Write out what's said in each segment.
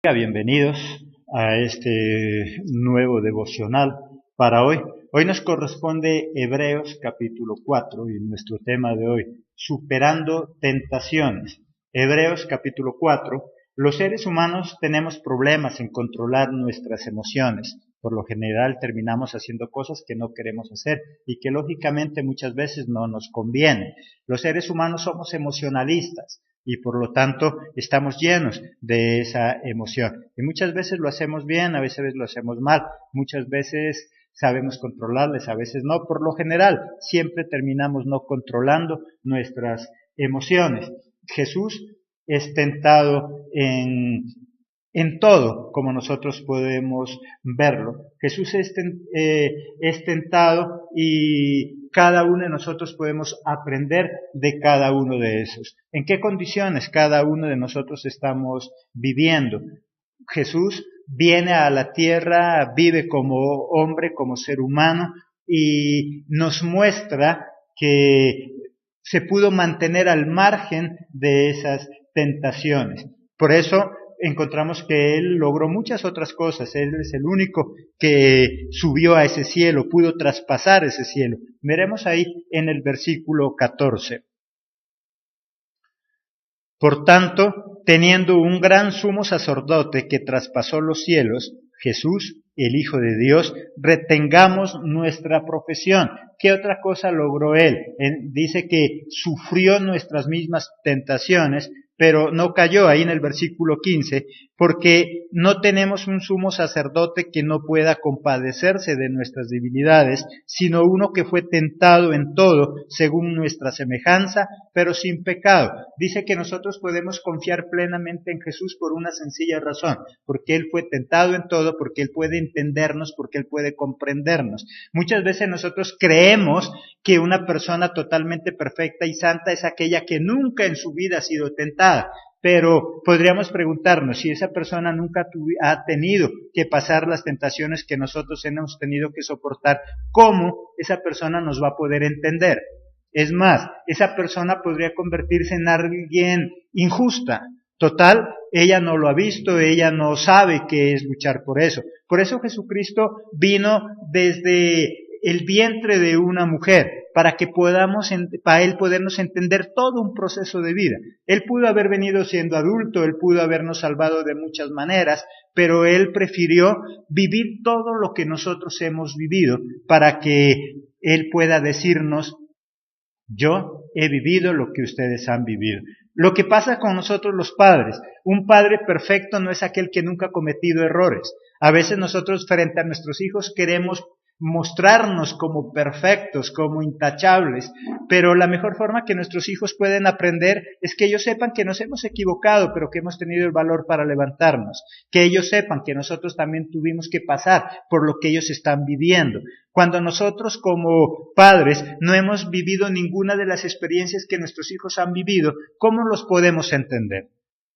Bienvenidos a este nuevo devocional para hoy. Hoy nos corresponde Hebreos capítulo 4 y nuestro tema de hoy, superando tentaciones. Hebreos capítulo 4. Los seres humanos tenemos problemas en controlar nuestras emociones. Por lo general terminamos haciendo cosas que no queremos hacer y que lógicamente muchas veces no nos conviene. Los seres humanos somos emocionalistas y por lo tanto estamos llenos de esa emoción. Y muchas veces lo hacemos bien, a veces lo hacemos mal, muchas veces sabemos controlarles, a veces no. Por lo general, siempre terminamos no controlando nuestras emociones. Jesús es tentado en todo, como nosotros podemos verlo. Jesús es tentado y cada uno de nosotros podemos aprender de cada uno de esos. ¿En qué condiciones cada uno de nosotros estamos viviendo? Jesús viene a la tierra, vive como hombre, como ser humano, y nos muestra que se pudo mantener al margen de esas tentaciones. Por eso encontramos que Él logró muchas otras cosas. Él es el único que subió a ese cielo, pudo traspasar ese cielo. Veremos ahí en el versículo 14. Por tanto, teniendo un gran sumo sacerdote que traspasó los cielos, Jesús, el Hijo de Dios, retengamos nuestra profesión. ¿Qué otra cosa logró Él? Dice que sufrió nuestras mismas tentaciones, pero no cayó, ahí en el versículo 15, porque no tenemos un sumo sacerdote que no pueda compadecerse de nuestras debilidades, sino uno que fue tentado en todo, según nuestra semejanza, pero sin pecado. Dice que nosotros podemos confiar plenamente en Jesús por una sencilla razón, porque Él fue tentado en todo, porque Él puede entendernos, porque Él puede comprendernos. Muchas veces nosotros creemos que una persona totalmente perfecta y santa es aquella que nunca en su vida ha sido tentada. Pero podríamos preguntarnos si esa persona nunca ha tenido que pasar las tentaciones que nosotros hemos tenido que soportar, ¿cómo esa persona nos va a poder entender? Es más, esa persona podría convertirse en alguien injusta. Total, ella no lo ha visto, ella no sabe qué es luchar por eso. Por eso Jesucristo vino desde el vientre de una mujer, para Él podernos entender todo un proceso de vida. Él pudo haber venido siendo adulto, Él pudo habernos salvado de muchas maneras, pero Él prefirió vivir todo lo que nosotros hemos vivido, para que Él pueda decirnos: yo he vivido lo que ustedes han vivido. Lo que pasa con nosotros los padres, un padre perfecto no es aquel que nunca ha cometido errores. A veces nosotros frente a nuestros hijos queremos mostrarnos como perfectos, como intachables, pero la mejor forma que nuestros hijos pueden aprender es que ellos sepan que nos hemos equivocado, pero que hemos tenido el valor para levantarnos, que ellos sepan que nosotros también tuvimos que pasar por lo que ellos están viviendo. Cuando nosotros como padres no hemos vivido ninguna de las experiencias que nuestros hijos han vivido, ¿cómo los podemos entender?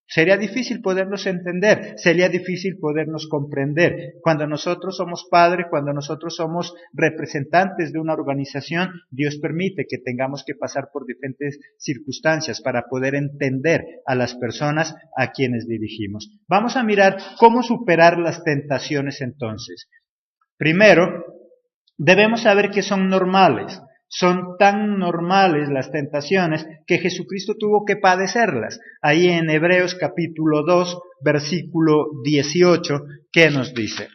Sería difícil poderlos entender, sería difícil podernos comprender. Cuando nosotros somos padres, cuando nosotros somos representantes de una organización, Dios permite que tengamos que pasar por diferentes circunstancias para poder entender a las personas a quienes dirigimos. Vamos a mirar cómo superar las tentaciones entonces. Primero, debemos saber que son normales. Son tan normales las tentaciones que Jesucristo tuvo que padecerlas. Ahí en Hebreos capítulo 2, versículo 18, ¿qué nos dice?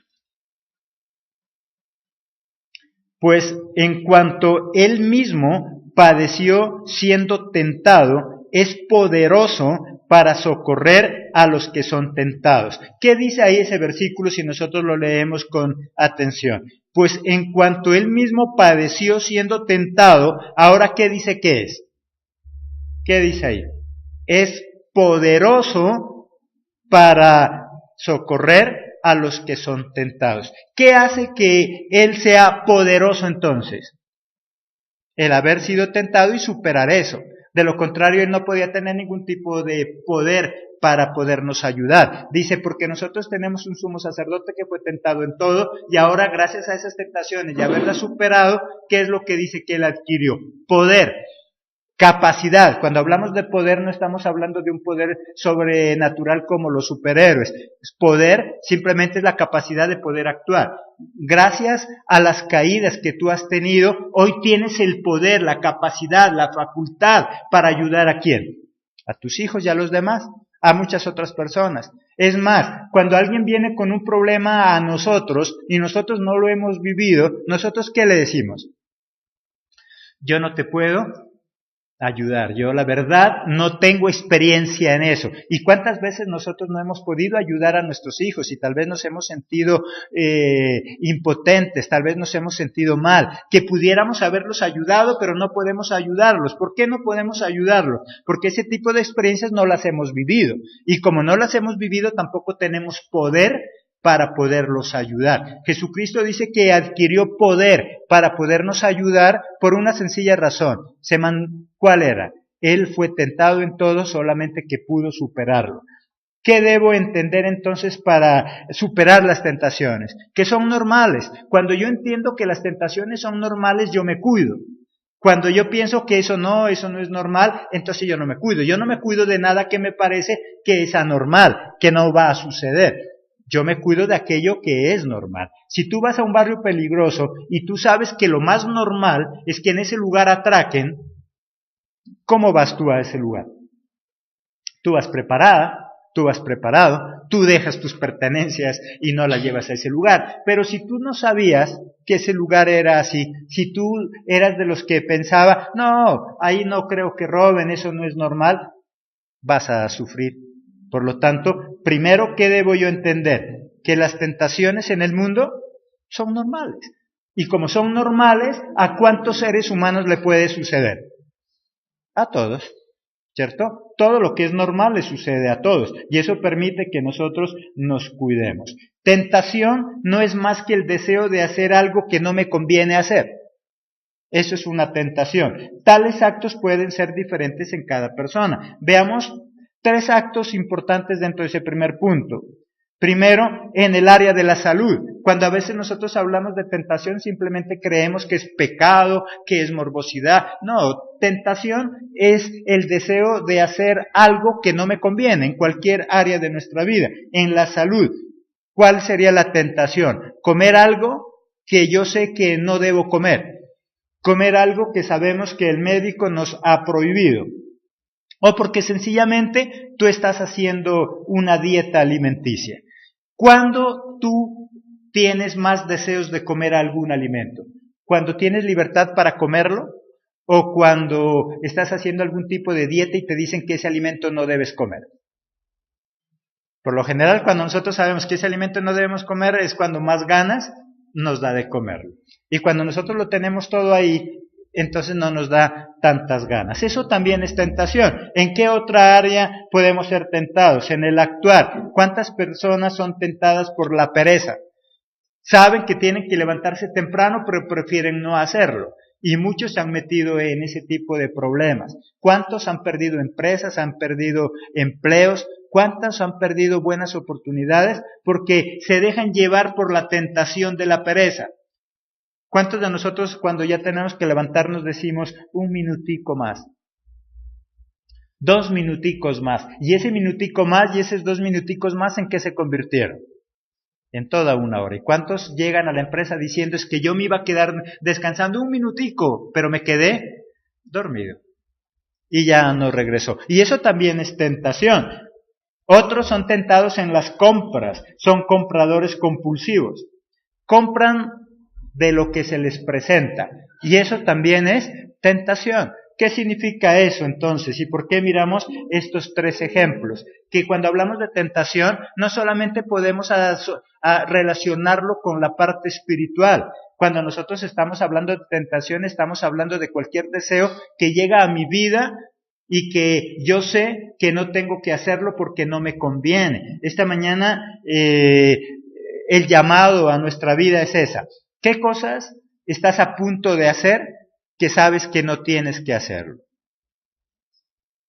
Pues en cuanto Él mismo padeció siendo tentado, es poderoso para socorrer a los que son tentados. ¿Qué dice ahí ese versículo si nosotros lo leemos con atención? Pues en cuanto Él mismo padeció siendo tentado, ¿ahora qué dice que es? ¿Qué dice ahí? Es poderoso para socorrer a los que son tentados. ¿Qué hace que Él sea poderoso entonces? El haber sido tentado y superar eso. De lo contrario, Él no podía tener ningún tipo de poder para podernos ayudar. Dice, porque nosotros tenemos un sumo sacerdote que fue tentado en todo, y ahora gracias a esas tentaciones y haberlas superado, ¿qué es lo que dice que Él adquirió? Poder. Capacidad. Cuando hablamos de poder no estamos hablando de un poder sobrenatural como los superhéroes. Poder simplemente es la capacidad de poder actuar. Gracias a las caídas que tú has tenido, hoy tienes el poder, la capacidad, la facultad para ayudar ¿a quién? A tus hijos y a los demás, a muchas otras personas. Es más, cuando alguien viene con un problema a nosotros y nosotros no lo hemos vivido, ¿nosotros qué le decimos? Yo no te puedo ayudar. Yo la verdad no tengo experiencia en eso. ¿Y cuántas veces nosotros no hemos podido ayudar a nuestros hijos y tal vez nos hemos sentido impotentes, tal vez nos hemos sentido mal, que pudiéramos haberlos ayudado pero no podemos ayudarlos? ¿Por qué no podemos ayudarlos? Porque ese tipo de experiencias no las hemos vivido y como no las hemos vivido tampoco tenemos poder para poderlos ayudar. Jesucristo dice que adquirió poder para podernos ayudar por una sencilla razón. ¿Cuál era? Él fue tentado en todo, solamente que pudo superarlo. ¿Qué debo entender entonces para superar las tentaciones? Que son normales. Cuando yo entiendo que las tentaciones son normales, yo me cuido. Cuando yo pienso que eso no es normal, entonces yo no me cuido. Yo no me cuido de nada que me parece que es anormal, que no va a suceder. Yo me cuido de aquello que es normal. Si tú vas a un barrio peligroso y tú sabes que lo más normal es que en ese lugar atraquen, ¿cómo vas tú a ese lugar? Tú vas preparada, tú vas preparado, tú dejas tus pertenencias y no las llevas a ese lugar. Pero si tú no sabías que ese lugar era así, si tú eras de los que pensaba, no, ahí no creo que roben, eso no es normal, vas a sufrir. Por lo tanto, primero, ¿qué debo yo entender? Que las tentaciones en el mundo son normales. Y como son normales, ¿a cuántos seres humanos le puede suceder? A todos, ¿cierto? Todo lo que es normal le sucede a todos. Y eso permite que nosotros nos cuidemos. Tentación no es más que el deseo de hacer algo que no me conviene hacer. Eso es una tentación. Tales actos pueden ser diferentes en cada persona. Veamos 3 actos importantes dentro de ese primer punto. Primero, en el área de la salud. Cuando a veces nosotros hablamos de tentación, simplemente creemos que es pecado, que es morbosidad. No, tentación es el deseo de hacer algo que no me conviene en cualquier área de nuestra vida. En la salud, ¿cuál sería la tentación? Comer algo que yo sé que no debo comer. Comer algo que sabemos que el médico nos ha prohibido. O porque sencillamente tú estás haciendo una dieta alimenticia. ¿Cuándo tú tienes más deseos de comer algún alimento? ¿Cuando tienes libertad para comerlo? ¿O cuando estás haciendo algún tipo de dieta y te dicen que ese alimento no debes comer? Por lo general, cuando nosotros sabemos que ese alimento no debemos comer, es cuando más ganas nos da de comerlo. Y cuando nosotros lo tenemos todo ahí, entonces no nos da tantas ganas. Eso también es tentación. ¿En qué otra área podemos ser tentados? En el actuar. ¿Cuántas personas son tentadas por la pereza? Saben que tienen que levantarse temprano, pero prefieren no hacerlo. Y muchos se han metido en ese tipo de problemas. ¿Cuántos han perdido empresas, han perdido empleos? ¿Cuántos han perdido buenas oportunidades? Porque se dejan llevar por la tentación de la pereza. ¿Cuántos de nosotros cuando ya tenemos que levantarnos decimos 1 minutico más? 2 minuticos más. Y ese minutico más y esos 2 minuticos más, ¿en qué se convirtieron? En toda 1 hora. ¿Y cuántos llegan a la empresa diciendo es que yo me iba a quedar descansando 1 minutico, pero me quedé dormido? Y ya no regresó. Y eso también es tentación. Otros son tentados en las compras. Son compradores compulsivos. Compran de lo que se les presenta. Y eso también es tentación. ¿Qué significa eso entonces? ¿Y por qué miramos estos 3 ejemplos? Que cuando hablamos de tentación, no solamente podemos relacionarlo con la parte espiritual. Cuando nosotros estamos hablando de tentación, estamos hablando de cualquier deseo que llega a mi vida y que yo sé que no tengo que hacerlo porque no me conviene. Esta mañana el llamado a nuestra vida es esa. ¿Qué cosas estás a punto de hacer que sabes que no tienes que hacerlo?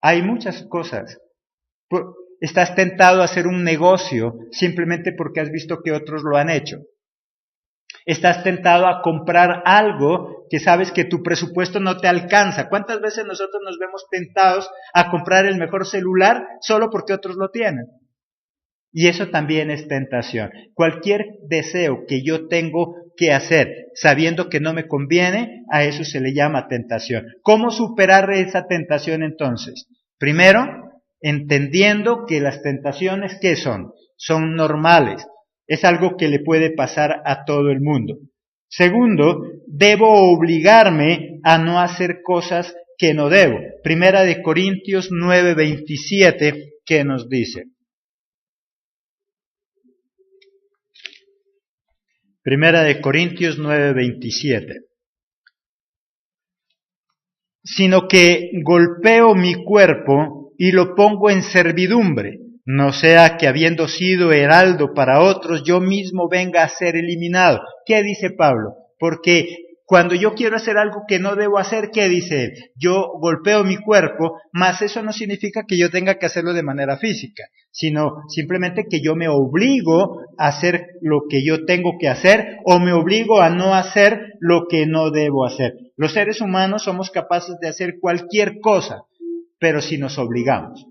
Hay muchas cosas. Estás tentado a hacer un negocio simplemente porque has visto que otros lo han hecho. Estás tentado a comprar algo que sabes que tu presupuesto no te alcanza. ¿Cuántas veces nosotros nos vemos tentados a comprar el mejor celular solo porque otros lo tienen? Y eso también es tentación. Cualquier deseo que yo tengo que hacer sabiendo que no me conviene, a eso se le llama tentación. ¿Cómo superar esa tentación entonces? Primero, entendiendo que las tentaciones, ¿qué son? Son normales. Es algo que le puede pasar a todo el mundo. Segundo, debo obligarme a no hacer cosas que no debo. Primera de Corintios 9:27, ¿qué nos dice? Primera de Corintios 9:27. Sino que golpeo mi cuerpo y lo pongo en servidumbre, no sea que habiendo sido heraldo para otros, yo mismo venga a ser eliminado. ¿Qué dice Pablo? Porque cuando yo quiero hacer algo que no debo hacer, ¿qué dice él? Yo golpeo mi cuerpo, mas eso no significa que yo tenga que hacerlo de manera física, sino simplemente que yo me obligo a hacer lo que yo tengo que hacer o me obligo a no hacer lo que no debo hacer. Los seres humanos somos capaces de hacer cualquier cosa, pero si nos obligamos.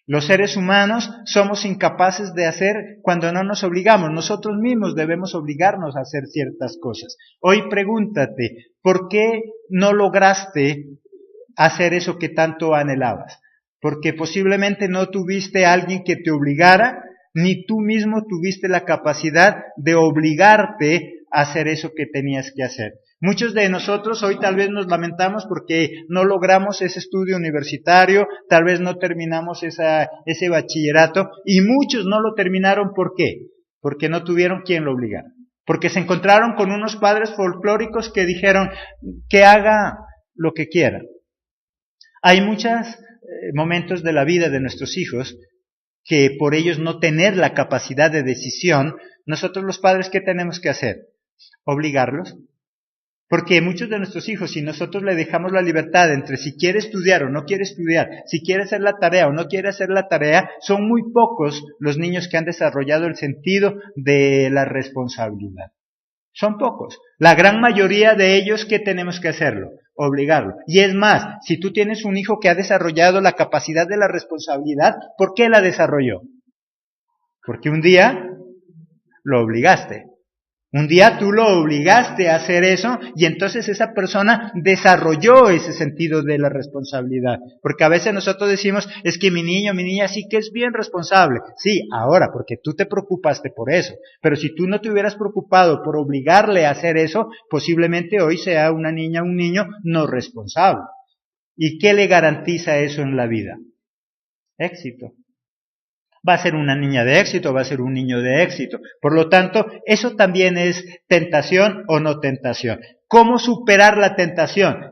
Los seres humanos somos incapaces de hacer cuando no nos obligamos. Nosotros mismos debemos obligarnos a hacer ciertas cosas. Hoy pregúntate, ¿por qué no lograste hacer eso que tanto anhelabas? Porque posiblemente no tuviste a alguien que te obligara, ni tú mismo tuviste la capacidad de obligarte a hacer eso que tenías que hacer. Muchos de nosotros hoy tal vez nos lamentamos porque no logramos ese estudio universitario, tal vez no terminamos ese bachillerato, y muchos no lo terminaron, ¿por qué? Porque no tuvieron quien lo obligara. Porque se encontraron con unos padres folclóricos que dijeron que haga lo que quiera. Hay muchos momentos de la vida de nuestros hijos que por ellos no tener la capacidad de decisión, nosotros los padres, ¿qué tenemos que hacer? ¿Obligarlos? Porque muchos de nuestros hijos, si nosotros le dejamos la libertad entre si quiere estudiar o no quiere estudiar, si quiere hacer la tarea o no quiere hacer la tarea, son muy pocos los niños que han desarrollado el sentido de la responsabilidad. Son pocos. La gran mayoría de ellos, ¿qué tenemos que hacerlo? Obligarlo. Y es más, si tú tienes un hijo que ha desarrollado la capacidad de la responsabilidad, ¿por qué la desarrolló? Porque un día lo obligaste. Un día tú lo obligaste a hacer eso y entonces esa persona desarrolló ese sentido de la responsabilidad. Porque a veces nosotros decimos, es que mi niño, mi niña sí que es bien responsable. Sí, ahora, porque tú te preocupaste por eso. Pero si tú no te hubieras preocupado por obligarle a hacer eso, posiblemente hoy sea una niña, un niño no responsable. ¿Y qué le garantiza eso en la vida? Éxito. Va a ser una niña de éxito, va a ser un niño de éxito. Por lo tanto, eso también es tentación o no tentación. ¿Cómo superar la tentación?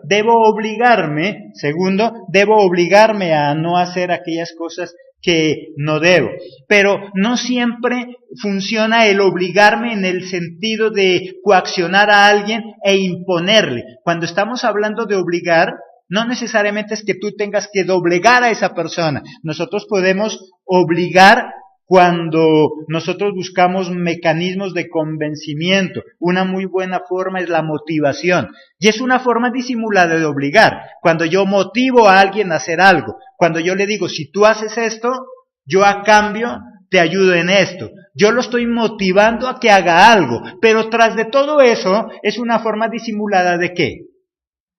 Segundo, debo obligarme a no hacer aquellas cosas que no debo. Pero no siempre funciona el obligarme en el sentido de coaccionar a alguien e imponerle. Cuando estamos hablando de obligar, no necesariamente es que tú tengas que doblegar a esa persona. Nosotros podemos obligar cuando nosotros buscamos mecanismos de convencimiento. Una muy buena forma es la motivación. Y es una forma disimulada de obligar. Cuando yo motivo a alguien a hacer algo. Cuando yo le digo, si tú haces esto, yo a cambio te ayudo en esto. Yo lo estoy motivando a que haga algo. Pero tras de todo eso, es una forma disimulada ¿de qué?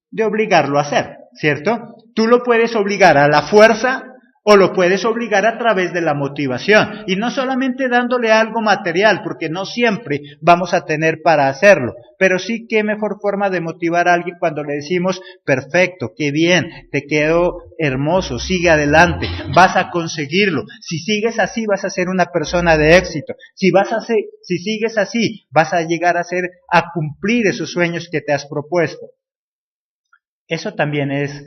De obligarlo a hacer, ¿cierto? Tú lo puedes obligar a la fuerza o lo puedes obligar a través de la motivación. Y no solamente dándole algo material, porque no siempre vamos a tener para hacerlo. Pero sí, qué mejor forma de motivar a alguien cuando le decimos, perfecto, qué bien, te quedó hermoso, sigue adelante, vas a conseguirlo. Si sigues así, vas a ser una persona de éxito. Si sigues así, vas a llegar a cumplir esos sueños que te has propuesto. Eso también es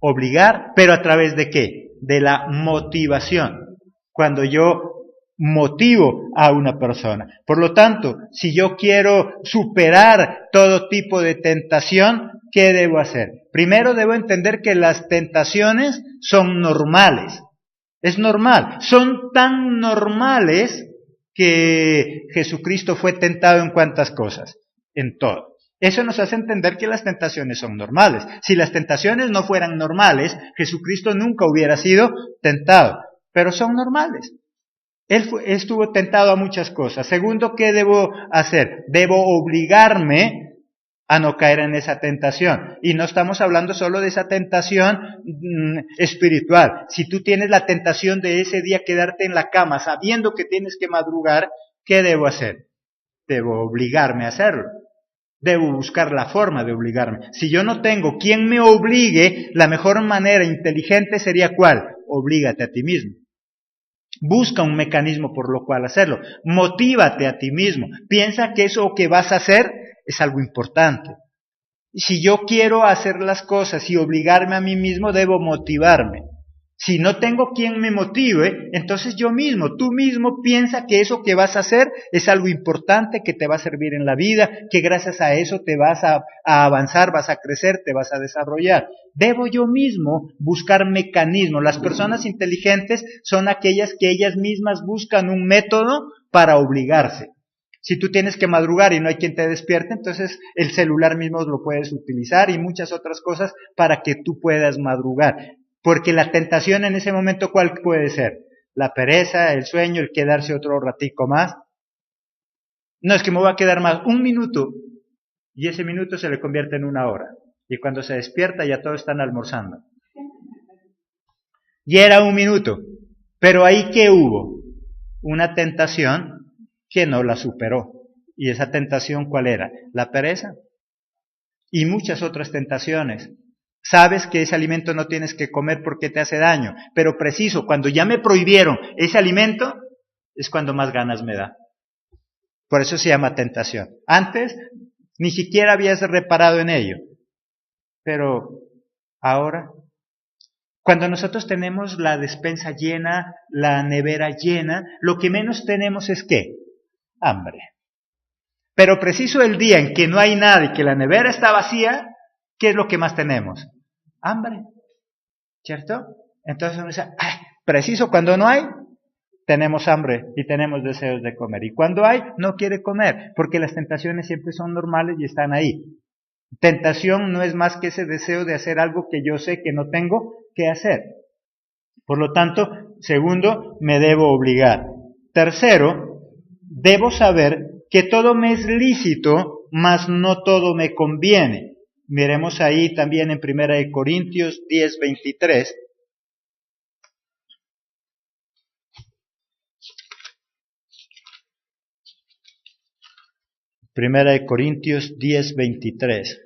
obligar, pero ¿a través de qué? De la motivación. Cuando yo motivo a una persona. Por lo tanto, si yo quiero superar todo tipo de tentación, ¿qué debo hacer? Primero debo entender que las tentaciones son normales. Es normal. Son tan normales que Jesucristo fue tentado en cuántas cosas, en todo. Eso nos hace entender que las tentaciones son normales. Si las tentaciones no fueran normales, Jesucristo nunca hubiera sido tentado, pero son normales. Él estuvo tentado a muchas cosas. Segundo, ¿qué debo hacer? Debo obligarme a no caer en esa tentación. Y no estamos hablando solo de esa tentación espiritual. Si tú tienes la tentación de ese día quedarte en la cama sabiendo que tienes que madrugar, ¿qué debo hacer? Debo obligarme a hacerlo. Debo buscar la forma de obligarme. Si yo no tengo quien me obligue, la mejor manera inteligente sería ¿cuál? Oblígate a ti mismo. Busca un mecanismo por lo cual hacerlo. Motívate a ti mismo. Piensa que eso que vas a hacer es algo importante. Si yo quiero hacer las cosas y obligarme a mí mismo, debo motivarme. Si no tengo quien me motive, entonces yo mismo, tú mismo piensa que eso que vas a hacer es algo importante, que te va a servir en la vida, que gracias a eso te vas a avanzar, vas a crecer, te vas a desarrollar. Debo yo mismo buscar mecanismos. Las personas inteligentes son aquellas que ellas mismas buscan un método para obligarse. Si tú tienes que madrugar y no hay quien te despierte, entonces el celular mismo lo puedes utilizar y muchas otras cosas para que tú puedas madrugar. Porque la tentación en ese momento, ¿cuál puede ser? La pereza, el sueño, el quedarse otro ratico más. No, es que me voy a quedar más un minuto y ese minuto se le convierte en una hora. Y cuando se despierta ya todos están almorzando. Y era un minuto. Pero ahí ¿qué hubo? Una tentación que no la superó. ¿Y esa tentación cuál era? La pereza. Y muchas otras tentaciones. Sabes que ese alimento no tienes que comer porque te hace daño, pero preciso, cuando ya me prohibieron ese alimento, es cuando más ganas me da. Por eso se llama tentación. Antes ni siquiera habías reparado en ello, pero ahora, cuando nosotros tenemos la despensa llena, la nevera llena, lo que menos tenemos es ¿qué? Hambre. Pero preciso el día en que no hay nada y que la nevera está vacía, ¿qué es lo que más tenemos? Hambre, ¿cierto? Entonces uno dice, preciso cuando no hay, tenemos hambre y tenemos deseos de comer. Y cuando hay, no quiere comer, porque las tentaciones siempre son normales y están ahí. Tentación no es más que ese deseo de hacer algo que yo sé que no tengo que hacer. Por lo tanto, segundo, me debo obligar. Tercero, debo saber que todo me es lícito, mas no todo me conviene. Miremos ahí también en 1 Corintios 10:23. Primera de Corintios 10:23.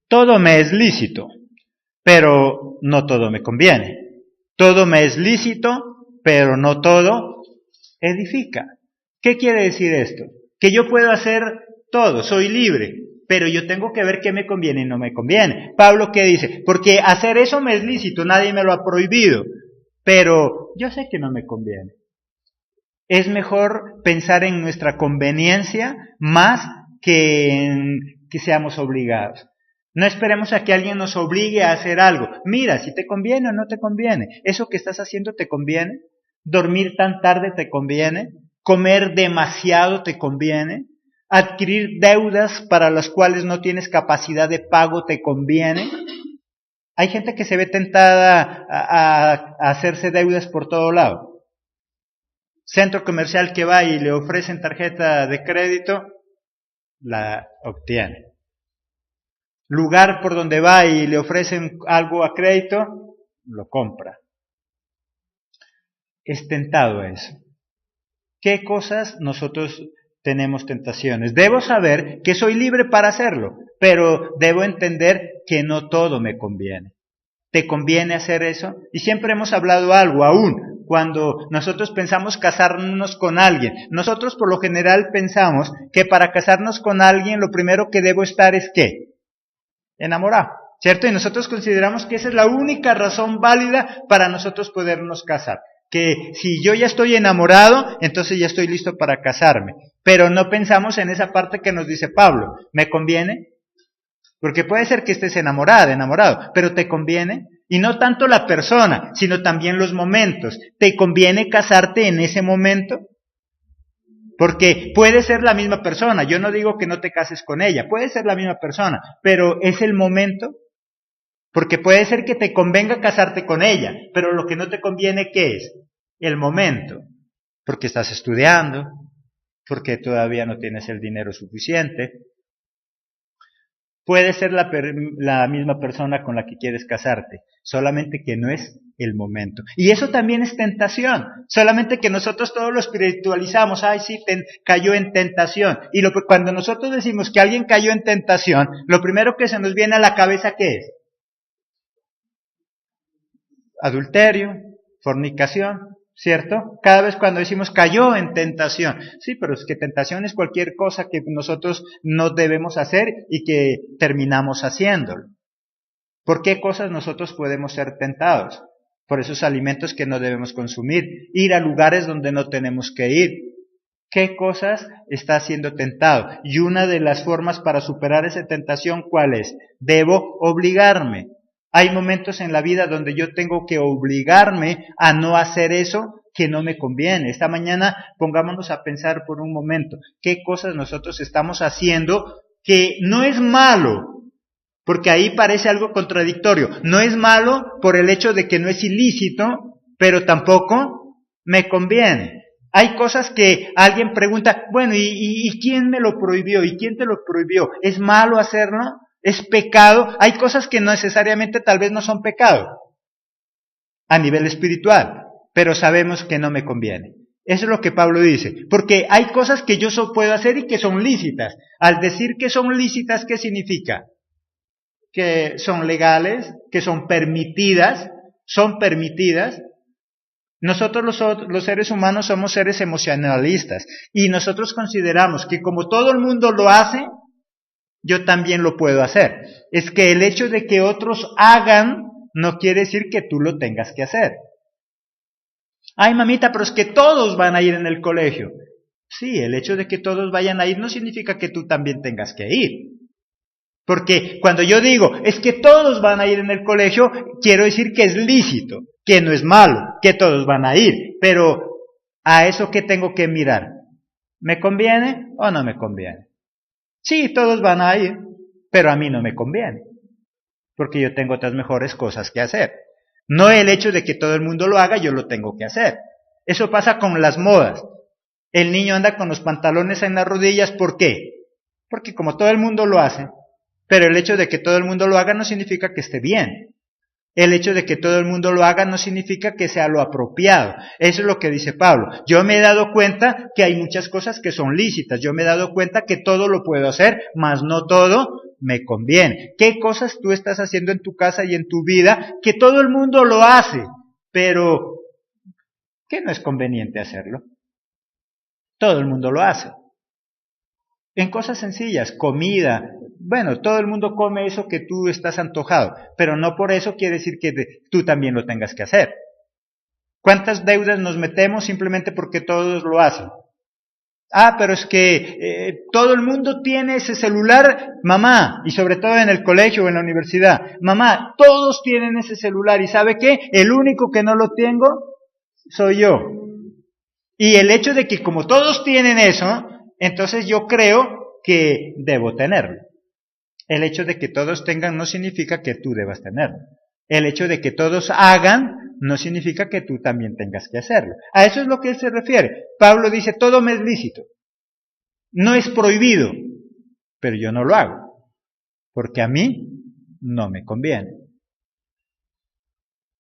Todo me es lícito, pero no todo me conviene. Todo me es lícito, pero no todo edifica. ¿Qué quiere decir esto? Que yo puedo hacer todo, soy libre, pero yo tengo que ver qué me conviene y no me conviene. Pablo, ¿qué dice? Porque hacer eso me es lícito, nadie me lo ha prohibido, pero yo sé que no me conviene. Es mejor pensar en nuestra conveniencia más que en que seamos obligados. No esperemos a que alguien nos obligue a hacer algo. Mira, si te conviene o no te conviene. ¿Eso que estás haciendo te conviene? ¿Dormir tan tarde te conviene? ¿Comer demasiado te conviene? ¿Adquirir deudas para las cuales no tienes capacidad de pago te conviene? Hay gente que se ve tentada a hacerse deudas por todo lado. Centro comercial que va y le ofrecen tarjeta de crédito, la obtiene. Lugar por donde va y le ofrecen algo a crédito, lo compra. Es tentado eso. ¿Qué cosas nosotros tenemos tentaciones? Debo saber que soy libre para hacerlo, pero debo entender que no todo me conviene. ¿Te conviene hacer eso? Y siempre hemos hablado algo, aún cuando nosotros pensamos casarnos con alguien. Nosotros por lo general pensamos que para casarnos con alguien lo primero que debo estar es ¿qué? Enamorado, ¿cierto? Y nosotros consideramos que esa es la única razón válida para nosotros podernos casar. Que si yo ya estoy enamorado, entonces ya estoy listo para casarme. Pero no pensamos en esa parte que nos dice Pablo. ¿Me conviene? Porque puede ser que estés enamorado, pero ¿te conviene? Y no tanto la persona, sino también los momentos. ¿Te conviene casarte en ese momento? Porque puede ser la misma persona, yo no digo que no te cases con ella, puede ser la misma persona, pero ¿es el momento? Porque puede ser que te convenga casarte con ella, pero lo que no te conviene, ¿qué es? El momento. Porque estás estudiando, porque todavía no tienes el dinero suficiente. Puede ser la misma persona con la que quieres casarte, solamente que no es el momento. Y eso también es tentación, solamente que nosotros todos lo espiritualizamos. Ay, sí, cayó en tentación. Y cuando nosotros decimos que alguien cayó en tentación, lo primero que se nos viene a la cabeza, ¿qué es? Adulterio, fornicación, ¿cierto? Cada vez cuando decimos cayó en tentación, sí, pero es que tentación es cualquier cosa que nosotros no debemos hacer y que terminamos haciéndolo. ¿Por qué cosas nosotros podemos ser tentados? Por esos alimentos que no debemos consumir, ir a lugares donde no tenemos que ir. ¿Qué cosas está siendo tentado? Y una de las formas para superar esa tentación, ¿cuál es? Debo obligarme. Hay momentos en la vida donde yo tengo que obligarme a no hacer eso que no me conviene. Esta mañana pongámonos a pensar por un momento qué cosas nosotros estamos haciendo que no es malo, porque ahí parece algo contradictorio. No es malo por el hecho de que no es ilícito, pero tampoco me conviene. Hay cosas que alguien pregunta, bueno, ¿y quién me lo prohibió? ¿Y quién te lo prohibió? ¿Es malo hacerlo? ¿Es pecado? Hay cosas que no necesariamente tal vez no son pecado a nivel espiritual, pero sabemos que no me conviene. Eso es lo que Pablo dice, porque hay cosas que yo puedo hacer y que son lícitas. Al decir que son lícitas, ¿qué significa? Que son legales, que son permitidas. Nosotros los seres humanos somos seres emocionalistas y nosotros consideramos que como todo el mundo lo hace, yo también lo puedo hacer. Es que el hecho de que otros hagan no quiere decir que tú lo tengas que hacer. Ay, mamita, pero es que todos van a ir en el colegio. Sí, el hecho de que todos vayan a ir no significa que tú también tengas que ir. Porque cuando yo digo, es que todos van a ir en el colegio, quiero decir que es lícito, que no es malo, que todos van a ir. Pero, ¿a eso qué tengo que mirar? ¿Me conviene o no me conviene? Sí, todos van a ir, pero a mí no me conviene, porque yo tengo otras mejores cosas que hacer. No el hecho de que todo el mundo lo haga, yo lo tengo que hacer. Eso pasa con las modas. El niño anda con los pantalones en las rodillas, ¿por qué? Porque como todo el mundo lo hace, pero el hecho de que todo el mundo lo haga no significa que esté bien. El hecho de que todo el mundo lo haga no significa que sea lo apropiado. Eso es lo que dice Pablo. Yo me he dado cuenta que hay muchas cosas que son lícitas. Yo me he dado cuenta que todo lo puedo hacer, mas no todo me conviene. ¿Qué cosas tú estás haciendo en tu casa y en tu vida que todo el mundo lo hace, pero que no es conveniente hacerlo? Todo el mundo lo hace. En cosas sencillas, comida. Bueno, todo el mundo come eso que tú estás antojado, pero no por eso quiere decir que tú también lo tengas que hacer. ¿Cuántas deudas nos metemos simplemente porque todos lo hacen? Ah, pero es que todo el mundo tiene ese celular, mamá, y sobre todo en el colegio o en la universidad. Mamá, todos tienen ese celular y ¿sabe qué? El único que no lo tengo soy yo. Y el hecho de que como todos tienen eso, entonces yo creo que debo tenerlo. El hecho de que todos tengan no significa que tú debas tenerlo. El hecho de que todos hagan no significa que tú también tengas que hacerlo. A eso es lo que él se refiere. Pablo dice, todo me es lícito. No es prohibido, pero yo no lo hago, porque a mí no me conviene.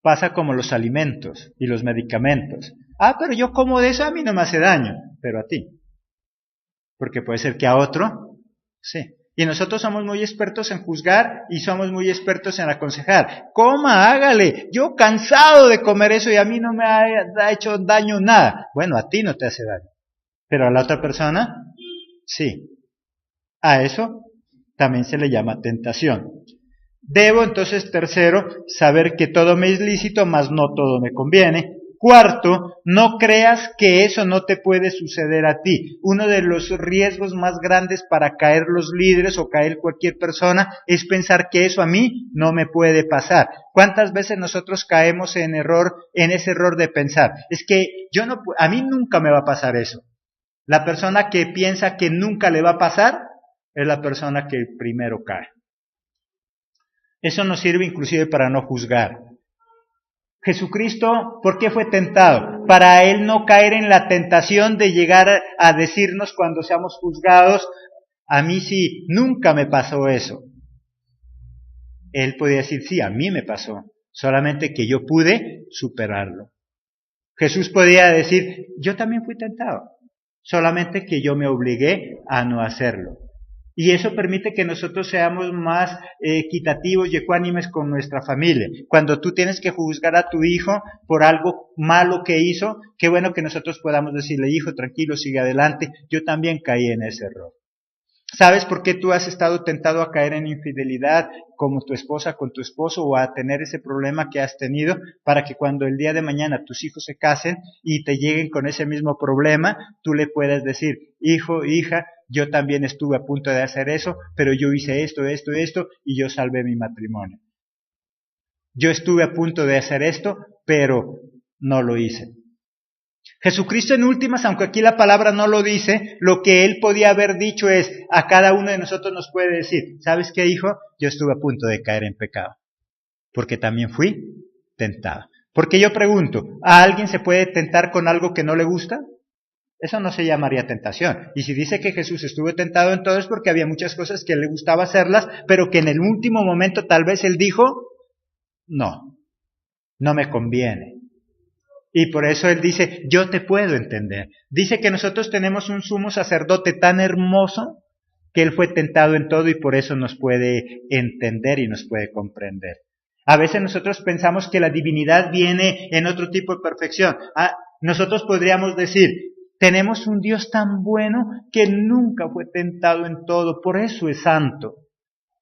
Pasa como los alimentos y los medicamentos. Ah, pero yo como de eso, a mí no me hace daño, pero a ti. Porque puede ser que a otro, sí. Y nosotros somos muy expertos en juzgar y somos muy expertos en aconsejar. Coma, hágale. Yo cansado de comer eso y a mí no me ha hecho daño nada. Bueno, a ti no te hace daño. Pero a la otra persona, sí. A eso también se le llama tentación. Debo entonces, tercero, saber que todo me es lícito, mas no todo me conviene. Cuarto, no creas que eso no te puede suceder a ti. Uno de los riesgos más grandes para caer los líderes o caer cualquier persona es pensar que eso a mí no me puede pasar. ¿Cuántas veces nosotros caemos en ese error de pensar? Es que a mí nunca me va a pasar eso. La persona que piensa que nunca le va a pasar es la persona que primero cae. Eso nos sirve inclusive para no juzgar. Jesucristo, ¿por qué fue tentado? Para Él no caer en la tentación de llegar a decirnos cuando seamos juzgados, a mí sí, nunca me pasó eso. Él podía decir, sí, a mí me pasó, solamente que yo pude superarlo. Jesús podía decir, yo también fui tentado, solamente que yo me obligué a no hacerlo. Y eso permite que nosotros seamos más equitativos y ecuánimes con nuestra familia. Cuando tú tienes que juzgar a tu hijo por algo malo que hizo, qué bueno que nosotros podamos decirle, hijo, tranquilo, sigue adelante, yo también caí en ese error. ¿Sabes por qué tú has estado tentado a caer en infidelidad como tu esposa con tu esposo o a tener ese problema que has tenido para que cuando el día de mañana tus hijos se casen y te lleguen con ese mismo problema, tú le puedas decir, hijo, hija, yo también estuve a punto de hacer eso, pero yo hice esto y yo salvé mi matrimonio. Yo estuve a punto de hacer esto, pero no lo hice. Jesucristo en últimas, aunque aquí la palabra no lo dice, lo que Él podía haber dicho es, a cada uno de nosotros nos puede decir, ¿sabes qué, hijo? Yo estuve a punto de caer en pecado, porque también fui tentado. Porque yo pregunto, ¿a alguien se puede tentar con algo que no le gusta? Eso no se llamaría tentación. Y si dice que Jesús estuvo tentado en todo es porque había muchas cosas que le gustaba hacerlas, pero que en el último momento tal vez Él dijo, no me conviene. Y por eso Él dice, yo te puedo entender. Dice que nosotros tenemos un sumo sacerdote tan hermoso que Él fue tentado en todo y por eso nos puede entender y nos puede comprender. A veces nosotros pensamos que la divinidad viene en otro tipo de perfección. Nosotros podríamos decir, tenemos un Dios tan bueno que nunca fue tentado en todo, por eso es santo.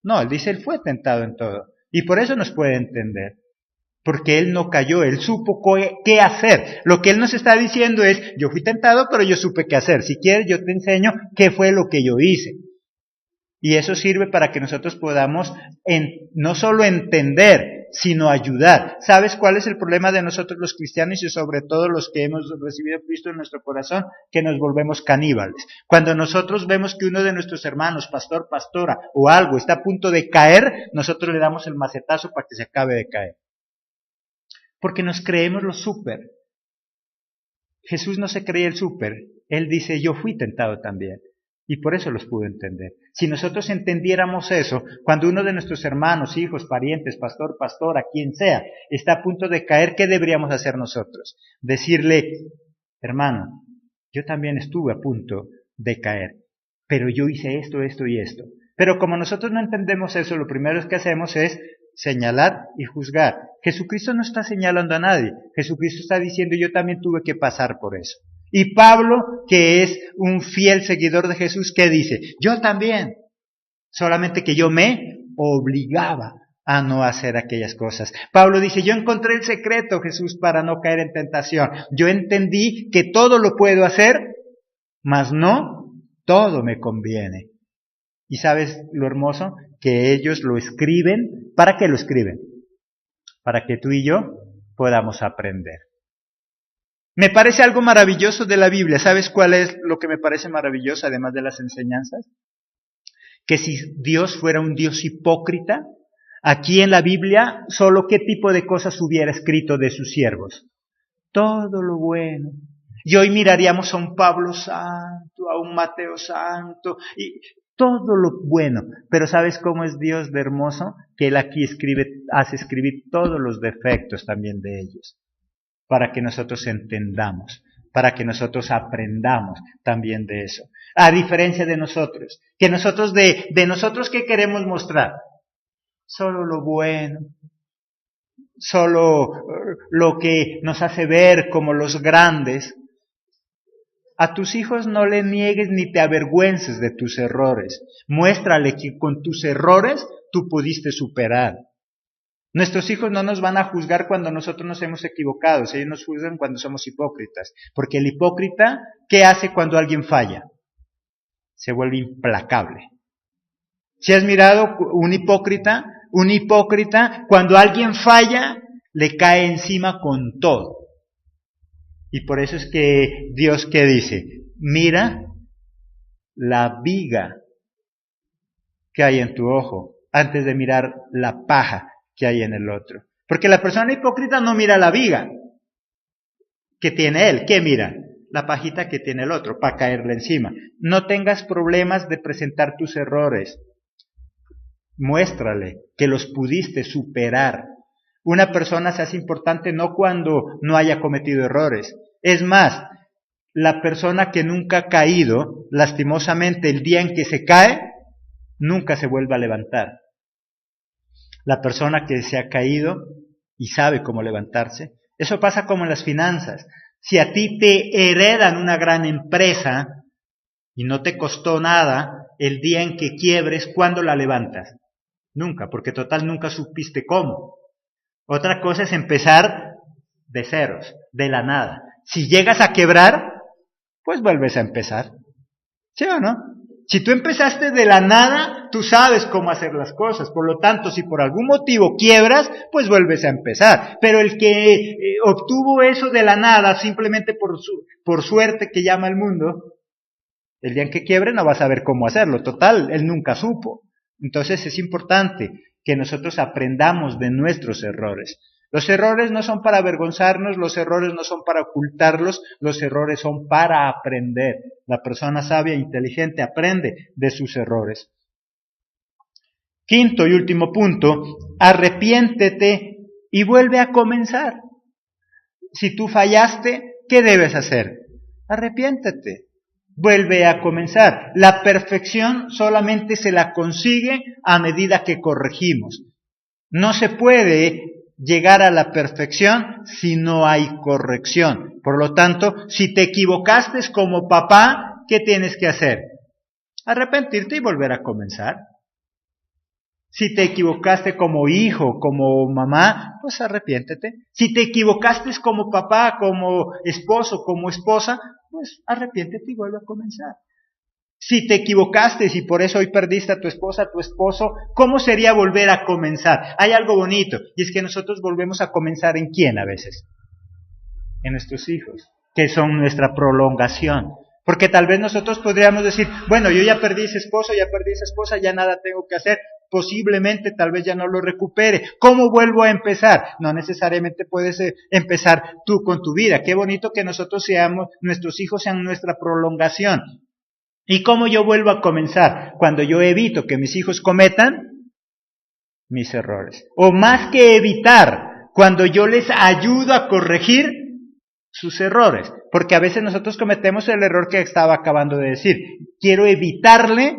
No, Él dice, Él fue tentado en todo y por eso nos puede entender. Porque Él no cayó, Él supo qué hacer. Lo que Él nos está diciendo es, yo fui tentado, pero yo supe qué hacer. Si quieres, yo te enseño qué fue lo que yo hice. Y eso sirve para que nosotros podamos no solo entender, sino ayudar. ¿Sabes cuál es el problema de nosotros los cristianos y sobre todo los que hemos recibido a Cristo en nuestro corazón? Que nos volvemos caníbales. Cuando nosotros vemos que uno de nuestros hermanos, pastor, pastora o algo está a punto de caer, nosotros le damos el macetazo para que se acabe de caer. Porque nos creemos los súper. Jesús no se creía el súper. Él dice, yo fui tentado también. Y por eso los pude entender. Si nosotros entendiéramos eso, cuando uno de nuestros hermanos, hijos, parientes, pastor, pastora, quien sea, está a punto de caer, ¿qué deberíamos hacer nosotros? Decirle, hermano, yo también estuve a punto de caer, pero yo hice esto y esto. Pero como nosotros no entendemos eso, lo primero que hacemos es señalar y juzgar. Jesucristo no está señalando a nadie. Jesucristo está diciendo, yo también tuve que pasar por eso. Y Pablo, que es un fiel seguidor de Jesús, ¿qué dice? Yo también. Solamente que yo me obligaba a no hacer aquellas cosas. Pablo dice, yo encontré el secreto, Jesús, para no caer en tentación. Yo entendí que todo lo puedo hacer, mas no todo me conviene. ¿Y sabes lo hermoso? Que ellos lo escriben. ¿Para qué lo escriben? Para que tú y yo podamos aprender. Me parece algo maravilloso de la Biblia. ¿Sabes cuál es lo que me parece maravilloso, además de las enseñanzas? Que si Dios fuera un Dios hipócrita, aquí en la Biblia, solo qué tipo de cosas hubiera escrito de sus siervos. Todo lo bueno. Y hoy miraríamos a un Pablo santo, a un Mateo santo, y todo lo bueno. Pero ¿sabes cómo es Dios de hermoso? Que Él aquí hace escribir todos los defectos también de ellos, para que nosotros entendamos, para que nosotros aprendamos también de eso. A diferencia de nosotros, que nosotros de nosotros, ¿qué queremos mostrar? Solo lo bueno, solo lo que nos hace ver como los grandes. A tus hijos no le niegues ni te avergüences de tus errores. Muéstrale que con tus errores tú pudiste superar. Nuestros hijos no nos van a juzgar cuando nosotros nos hemos equivocado, ellos nos juzgan cuando somos hipócritas. Porque el hipócrita, ¿qué hace cuando alguien falla? Se vuelve implacable. ¿Si has mirado un hipócrita? Un hipócrita, cuando alguien falla, le cae encima con todo. Y por eso es que Dios, ¿qué dice? mira la viga que hay en tu ojo antes de mirar la paja que hay en el otro. Porque la persona hipócrita no mira la viga que tiene él. ¿Qué mira? La pajita que tiene el otro, para caerle encima. No tengas problemas de presentar tus errores. Muéstrale que los pudiste superar. Una persona se hace importante no cuando no haya cometido errores. Es más, la persona que nunca ha caído, lastimosamente, el día en que se cae, nunca se vuelve a levantar. La persona que se ha caído y sabe cómo levantarse, eso pasa como en las finanzas. Si a ti te heredan una gran empresa y no te costó nada, el día en que quiebres, ¿cuándo la levantas? Nunca, porque total nunca supiste cómo. Otra cosa es empezar de ceros, de la nada. Si llegas a quebrar, pues vuelves a empezar. ¿Sí o no? Si tú empezaste de la nada, tú sabes cómo hacer las cosas. Por lo tanto, si por algún motivo quiebras, pues vuelves a empezar. Pero el que obtuvo eso de la nada, simplemente por suerte que llama el mundo, el día en que quiebre no va a saber cómo hacerlo. Total, él nunca supo. Entonces es importante que nosotros aprendamos de nuestros errores. Los errores no son para avergonzarnos, los errores no son para ocultarlos, los errores son para aprender. La persona sabia e inteligente aprende de sus errores. Quinto y último punto, arrepiéntete y vuelve a comenzar. Si tú fallaste, ¿qué debes hacer? Arrepiéntete. Vuelve a comenzar. La perfección solamente se la consigue a medida que corregimos. No se puede llegar a la perfección si no hay corrección. Por lo tanto, si te equivocaste como papá, ¿qué tienes que hacer? Arrepentirte y volver a comenzar. Si te equivocaste como hijo, como mamá, pues arrepiéntete. Si te equivocaste como papá, como esposo, como esposa, pues arrepiéntete y vuelve a comenzar. Si te equivocaste y por eso hoy perdiste a tu esposa, a tu esposo, ¿cómo sería volver a comenzar? Hay algo bonito, y es que nosotros volvemos a comenzar ¿en quién a veces? En nuestros hijos, que son nuestra prolongación. Porque tal vez nosotros podríamos decir, bueno, yo ya perdí ese esposo, ya perdí esa esposa, ya nada tengo que hacer, posiblemente tal vez ya no lo recupere. ¿Cómo vuelvo a empezar? No necesariamente puedes empezar tú con tu vida. Qué bonito que nosotros seamos, nuestros hijos sean nuestra prolongación. ¿Y cómo yo vuelvo a comenzar? Cuando yo evito que mis hijos cometan mis errores. O más que evitar, cuando yo les ayudo a corregir sus errores. Porque a veces nosotros cometemos el error que estaba acabando de decir. Quiero evitarle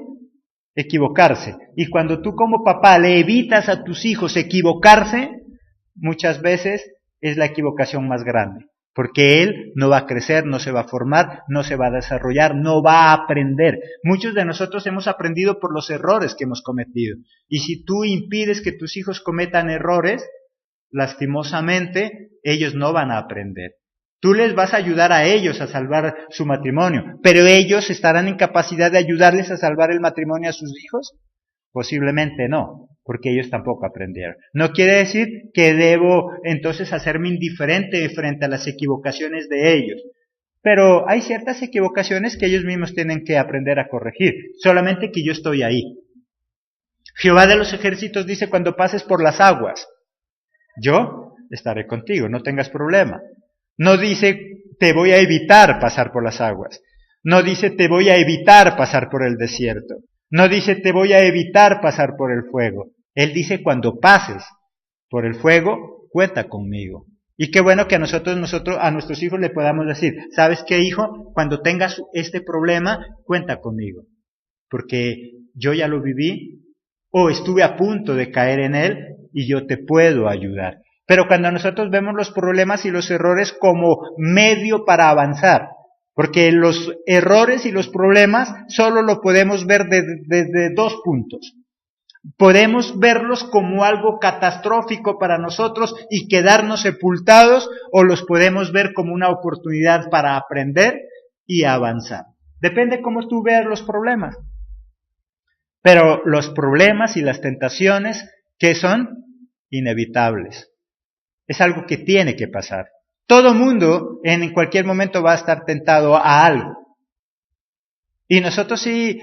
equivocarse. Y cuando tú como papá le evitas a tus hijos equivocarse, muchas veces es la equivocación más grande. Porque él no va a crecer, no se va a formar, no se va a desarrollar, no va a aprender. Muchos de nosotros hemos aprendido por los errores que hemos cometido. Y si tú impides que tus hijos cometan errores, lastimosamente, ellos no van a aprender. Tú les vas a ayudar a ellos a salvar su matrimonio, pero ellos estarán en capacidad de ayudarles a salvar el matrimonio a sus hijos. Posiblemente no, porque ellos tampoco aprendieron. No quiere decir que debo entonces hacerme indiferente frente a las equivocaciones de ellos. Pero hay ciertas equivocaciones que ellos mismos tienen que aprender a corregir, solamente que yo estoy ahí. Jehová de los ejércitos dice, cuando pases por las aguas, yo estaré contigo, no tengas problema. No dice, te voy a evitar pasar por las aguas. No dice, te voy a evitar pasar por el desierto. No dice, te voy a evitar pasar por el fuego. Él dice, cuando pases por el fuego, cuenta conmigo. Y qué bueno que a nuestros hijos le podamos decir, ¿sabes qué, hijo? Cuando tengas este problema, cuenta conmigo. Porque yo ya lo viví, o estuve a punto de caer en él, y yo te puedo ayudar. Pero cuando nosotros vemos los problemas y los errores como medio para avanzar, porque los errores y los problemas solo lo podemos ver desde dos puntos. Podemos verlos como algo catastrófico para nosotros y quedarnos sepultados, o los podemos ver como una oportunidad para aprender y avanzar. Depende cómo tú veas los problemas. Pero los problemas y las tentaciones, ¿qué son? Inevitables. Es algo que tiene que pasar. Todo mundo en cualquier momento va a estar tentado a algo. Y nosotros sí,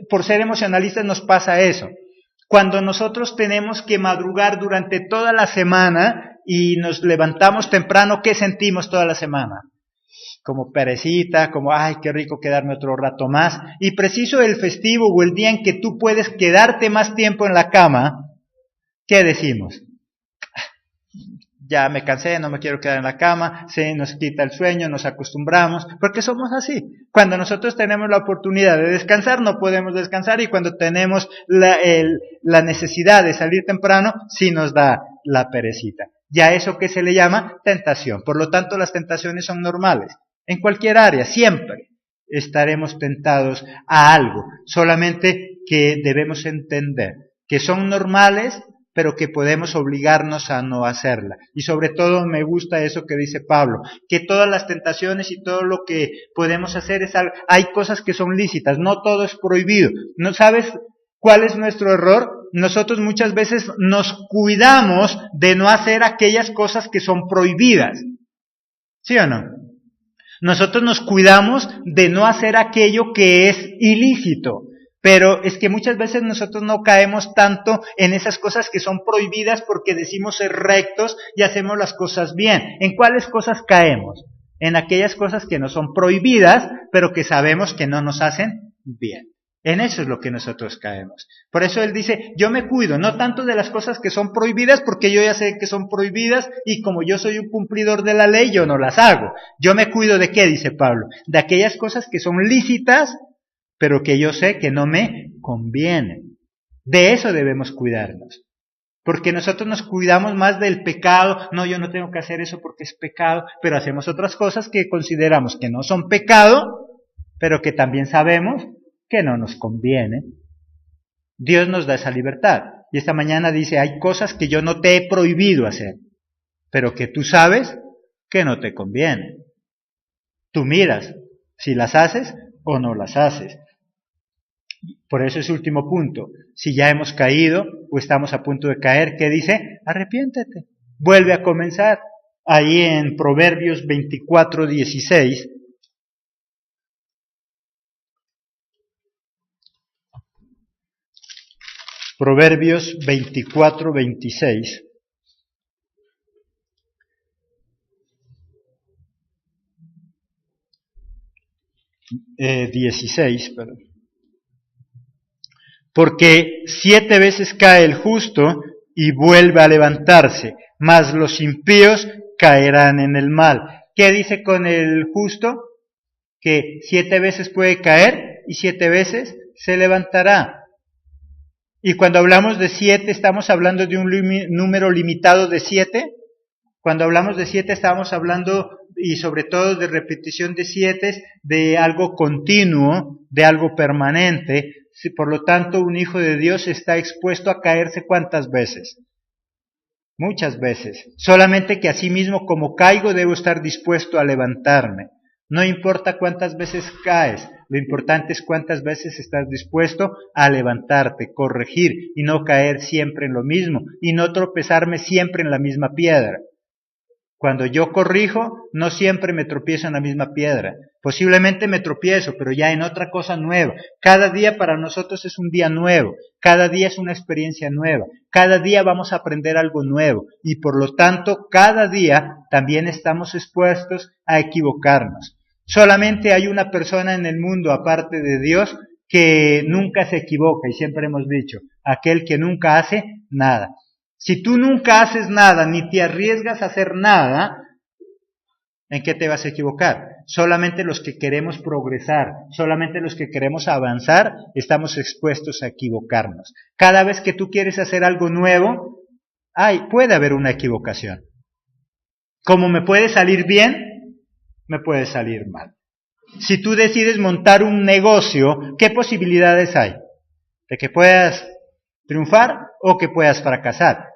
por ser emocionalistas nos pasa eso. Cuando nosotros tenemos que madrugar durante toda la semana y nos levantamos temprano, ¿qué sentimos toda la semana? Como perecita, como, ay, qué rico quedarme otro rato más. Y preciso el festivo o el día en que tú puedes quedarte más tiempo en la cama, ¿qué decimos? Ya me cansé, no me quiero quedar en la cama, se nos quita el sueño, nos acostumbramos, porque somos así. Cuando nosotros tenemos la oportunidad de descansar, no podemos descansar, y cuando tenemos la necesidad de salir temprano, sí nos da la perecita. Ya eso que se le llama tentación. Por lo tanto, las tentaciones son normales. En cualquier área, siempre estaremos tentados a algo. Solamente que debemos entender que son normales, pero que podemos obligarnos a no hacerla. Y sobre todo me gusta eso que dice Pablo, que todas las tentaciones y todo lo que podemos hacer es algo, hay cosas que son lícitas, no todo es prohibido. ¿No sabes cuál es nuestro error? Nosotros muchas veces nos cuidamos de no hacer aquellas cosas que son prohibidas. ¿Sí o no? Nosotros nos cuidamos de no hacer aquello que es ilícito. Pero es que muchas veces nosotros no caemos tanto en esas cosas que son prohibidas porque decimos ser rectos y hacemos las cosas bien. ¿En cuáles cosas caemos? En aquellas cosas que no son prohibidas, pero que sabemos que no nos hacen bien. En eso es lo que nosotros caemos. Por eso él dice, yo me cuido, no tanto de las cosas que son prohibidas, porque yo ya sé que son prohibidas, y como yo soy un cumplidor de la ley, yo no las hago. Yo me cuido ¿de qué? Dice Pablo. De aquellas cosas que son lícitas, pero que yo sé que no me convienen. De eso debemos cuidarnos. Porque nosotros nos cuidamos más del pecado. No, yo no tengo que hacer eso porque es pecado, pero hacemos otras cosas que consideramos que no son pecado, pero que también sabemos que no nos conviene. Dios nos da esa libertad. Y esta mañana dice, hay cosas que yo no te he prohibido hacer, pero que tú sabes que no te convienen. Tú miras si las haces o no las haces. Por eso ese último punto, si ya hemos caído o estamos a punto de caer, ¿qué dice? Arrepiéntete, vuelve a comenzar. Ahí en Proverbios 24:16, Proverbios 24:26, 16, perdón. Porque 7 veces cae el justo y vuelve a levantarse, mas los impíos caerán en el mal. ¿Qué dice con el justo? Que 7 veces puede caer y 7 veces se levantará. Y cuando hablamos de 7, ¿estamos hablando de un número limitado de 7? Cuando hablamos de 7 estamos hablando, y sobre todo de repetición de 7, de algo continuo, de algo permanente. Por lo tanto, un hijo de Dios está expuesto a caerse ¿cuántas veces? Muchas veces. Solamente que asimismo como caigo debo estar dispuesto a levantarme. No importa cuántas veces caes, lo importante es cuántas veces estás dispuesto a levantarte, corregir y no caer siempre en lo mismo y no tropezarme siempre en la misma piedra. Cuando yo corrijo, no siempre me tropiezo en la misma piedra. Posiblemente me tropiezo, pero ya en otra cosa nueva. Cada día para nosotros es un día nuevo. Cada día es una experiencia nueva. Cada día vamos a aprender algo nuevo. Y por lo tanto, cada día también estamos expuestos a equivocarnos. Solamente hay una persona en el mundo, aparte de Dios, que nunca se equivoca. Y siempre hemos dicho, aquel que nunca hace nada. Si tú nunca haces nada, ni te arriesgas a hacer nada, ¿en qué te vas a equivocar? Solamente los que queremos progresar, solamente los que queremos avanzar, estamos expuestos a equivocarnos. Cada vez que tú quieres hacer algo nuevo, puede haber una equivocación. Como me puede salir bien, me puede salir mal. Si tú decides montar un negocio, ¿qué posibilidades hay? De que puedas triunfar o que puedas fracasar.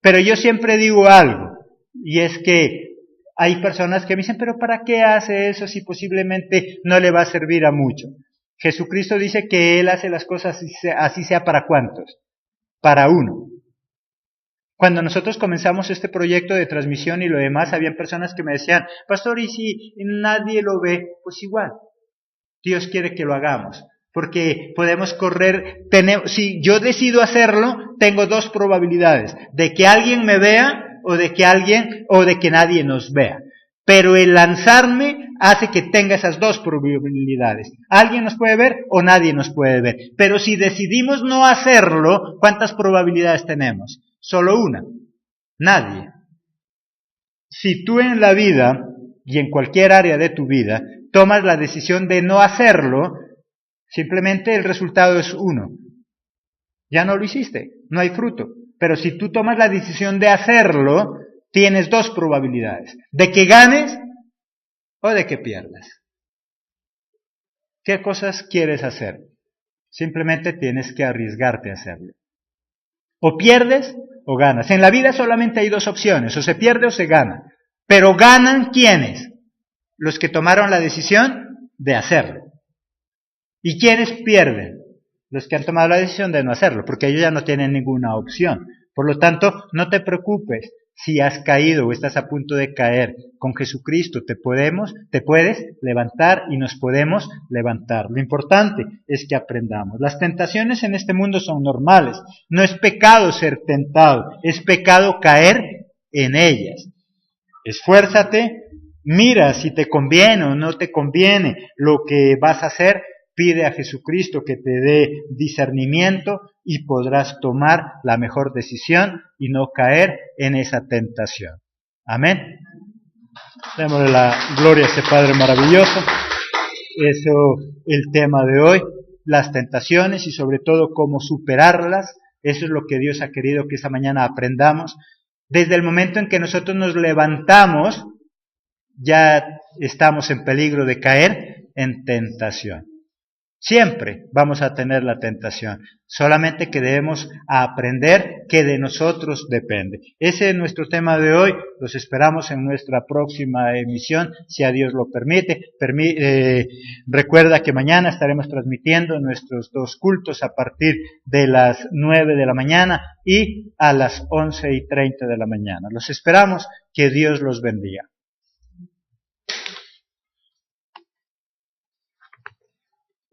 Pero yo siempre digo algo, y es que hay personas que me dicen, pero ¿para qué hace eso si posiblemente no le va a servir a mucho? Jesucristo dice que Él hace las cosas así sea para ¿cuántos? Para uno. Cuando nosotros comenzamos este proyecto de transmisión y lo demás, había personas que me decían, pastor, ¿y si nadie lo ve? Pues igual. Dios quiere que lo hagamos. Porque podemos correr, si yo decido hacerlo, tengo dos probabilidades, de que alguien me vea o de que nadie nos vea. Pero el lanzarme hace que tenga esas dos probabilidades. Alguien nos puede ver o nadie nos puede ver. Pero si decidimos no hacerlo, ¿cuántas probabilidades tenemos? Solo una. Nadie. Si tú en la vida y en cualquier área de tu vida tomas la decisión de no hacerlo, simplemente el resultado es uno. Ya no lo hiciste, no hay fruto. Pero si tú tomas la decisión de hacerlo, tienes dos probabilidades. De que ganes o de que pierdas. ¿Qué cosas quieres hacer? Simplemente tienes que arriesgarte a hacerlo. O pierdes o ganas. En la vida solamente hay dos opciones, o se pierde o se gana. Pero ¿ganan quiénes? Los que tomaron la decisión de hacerlo. ¿Y quiénes pierden? Los que han tomado la decisión de no hacerlo, porque ellos ya no tienen ninguna opción. Por lo tanto, no te preocupes si has caído o estás a punto de caer. Con Jesucristo te puedes levantar y nos podemos levantar. Lo importante es que aprendamos. Las tentaciones en este mundo son normales. No es pecado ser tentado, es pecado caer en ellas. Esfuérzate, mira si te conviene o no te conviene lo que vas a hacer. Pide a Jesucristo que te dé discernimiento y podrás tomar la mejor decisión y no caer en esa tentación. Amén. Démosle la gloria a este Padre maravilloso. Eso el tema de hoy, las tentaciones y sobre todo cómo superarlas. Eso es lo que Dios ha querido que esta mañana aprendamos. Desde el momento en que nosotros nos levantamos, ya estamos en peligro de caer en tentación. Siempre vamos a tener la tentación, solamente que debemos aprender que de nosotros depende. Ese es nuestro tema de hoy, los esperamos en nuestra próxima emisión, si a Dios lo permite. Recuerda que mañana estaremos transmitiendo nuestros dos cultos a partir de las 9 de la mañana y a las 11:30 de la mañana. Los esperamos, que Dios los bendiga.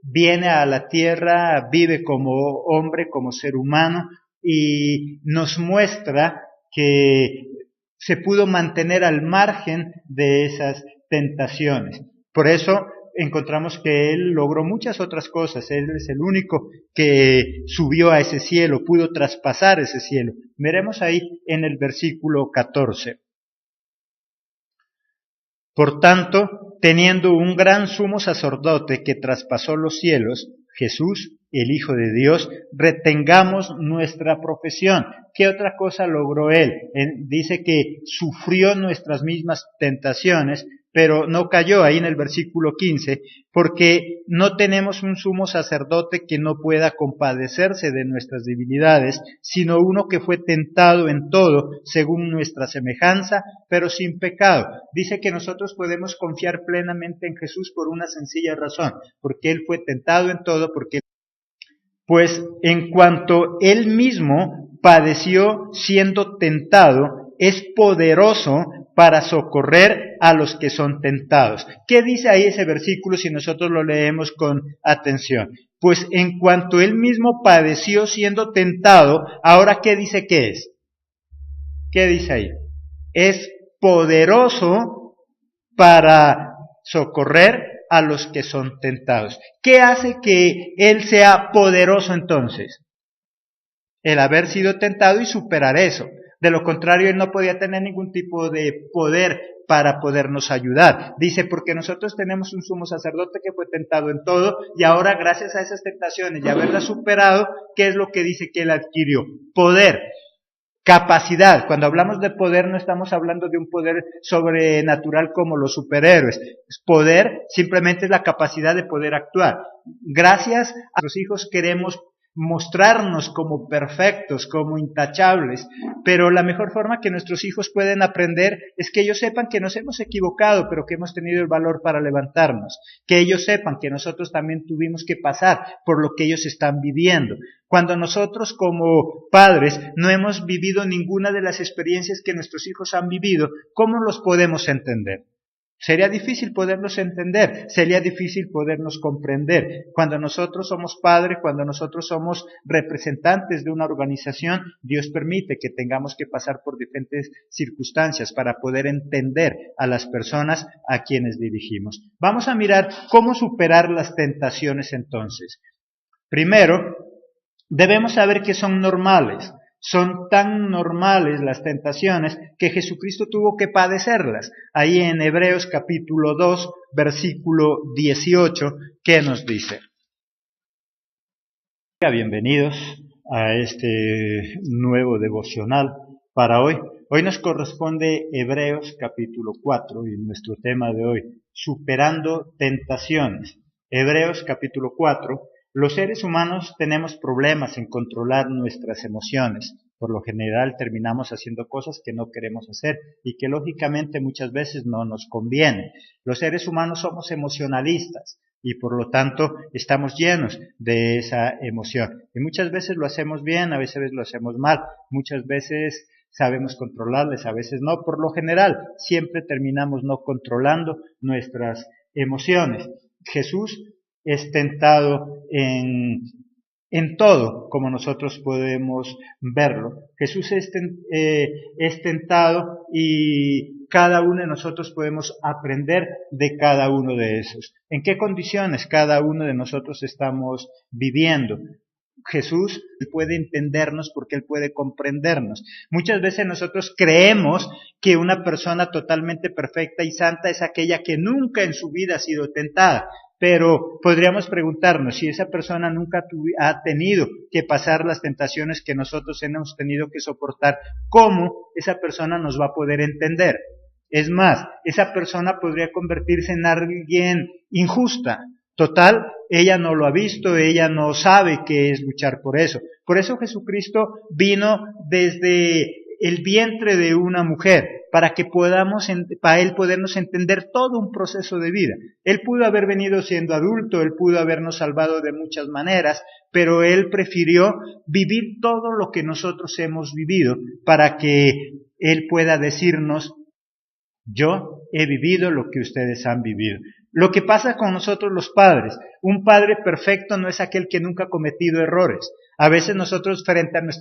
Viene a la tierra, vive como hombre, como ser humano, y nos muestra que se pudo mantener al margen de esas tentaciones. Por eso encontramos que Él logró muchas otras cosas. Él es el único que subió a ese cielo, pudo traspasar ese cielo. Veremos ahí en el versículo 14. Por tanto, teniendo un gran sumo sacerdote que traspasó los cielos, Jesús, el Hijo de Dios, retengamos nuestra profesión. ¿Qué otra cosa logró Él? Dice que sufrió nuestras mismas tentaciones, pero no cayó, ahí en el versículo 15, porque no tenemos un sumo sacerdote que no pueda compadecerse de nuestras debilidades, sino uno que fue tentado en todo, según nuestra semejanza, pero sin pecado. Dice que nosotros podemos confiar plenamente en Jesús por una sencilla razón, porque Él fue tentado en todo, pues en cuanto Él mismo padeció siendo tentado, es poderoso para socorrer a los que son tentados. ¿Qué dice ahí ese versículo si nosotros lo leemos con atención? Pues en cuanto Él mismo padeció siendo tentado, ahora ¿qué dice que es? ¿Qué dice ahí? Es poderoso para socorrer a los que son tentados. ¿Qué hace que Él sea poderoso entonces? El haber sido tentado y superar eso. De lo contrario, Él no podía tener ningún tipo de poder para podernos ayudar. Dice, porque nosotros tenemos un sumo sacerdote que fue tentado en todo, y ahora gracias a esas tentaciones y haberlas superado, ¿qué es lo que dice que Él adquirió? Poder, capacidad. Cuando hablamos de poder no estamos hablando de un poder sobrenatural como los superhéroes. Poder simplemente es la capacidad de poder actuar. Gracias a los hijos queremos mostrarnos como perfectos, como intachables, pero la mejor forma que nuestros hijos pueden aprender es que ellos sepan que nos hemos equivocado, pero que hemos tenido el valor para levantarnos, que ellos sepan que nosotros también tuvimos que pasar por lo que ellos están viviendo. Cuando nosotros como padres no hemos vivido ninguna de las experiencias que nuestros hijos han vivido, ¿cómo los podemos entender? Sería difícil podernos entender, sería difícil podernos comprender. Cuando nosotros somos padres, cuando nosotros somos representantes de una organización, Dios permite que tengamos que pasar por diferentes circunstancias para poder entender a las personas a quienes dirigimos. Vamos a mirar cómo superar las tentaciones entonces. Primero, debemos saber que son normales. Son tan normales las tentaciones que Jesucristo tuvo que padecerlas. Ahí en Hebreos capítulo 2, versículo 18, ¿qué nos dice? Bienvenidos a este nuevo devocional para hoy. Hoy nos corresponde Hebreos capítulo 4 y nuestro tema de hoy, superando tentaciones. Hebreos capítulo 4. Los seres humanos tenemos problemas en controlar nuestras emociones. Por lo general terminamos haciendo cosas que no queremos hacer y que lógicamente muchas veces no nos convienen. Los seres humanos somos emocionalistas y por lo tanto estamos llenos de esa emoción. Y muchas veces lo hacemos bien, a veces lo hacemos mal, muchas veces sabemos controlarles, a veces no. Por lo general siempre terminamos no controlando nuestras emociones. Jesús es tentado en todo, como nosotros podemos verlo. Jesús es tentado y cada uno de nosotros podemos aprender de cada uno de esos. ¿En qué condiciones cada uno de nosotros estamos viviendo? Jesús puede entendernos porque Él puede comprendernos. Muchas veces nosotros creemos que una persona totalmente perfecta y santa es aquella que nunca en su vida ha sido tentada. Pero podríamos preguntarnos si esa persona nunca ha tenido que pasar las tentaciones que nosotros hemos tenido que soportar, ¿cómo esa persona nos va a poder entender? Es más, esa persona podría convertirse en alguien injusta. Total, ella no lo ha visto, ella no sabe qué es luchar por eso. Por eso Jesucristo vino desde el vientre de una mujer, para Él podernos entender todo un proceso de vida. Él pudo haber venido siendo adulto, Él pudo habernos salvado de muchas maneras, pero Él prefirió vivir todo lo que nosotros hemos vivido, para que Él pueda decirnos, yo he vivido lo que ustedes han vivido. Lo que pasa con nosotros los padres, un padre perfecto no es aquel que nunca ha cometido errores. A veces nosotros frente a nuestros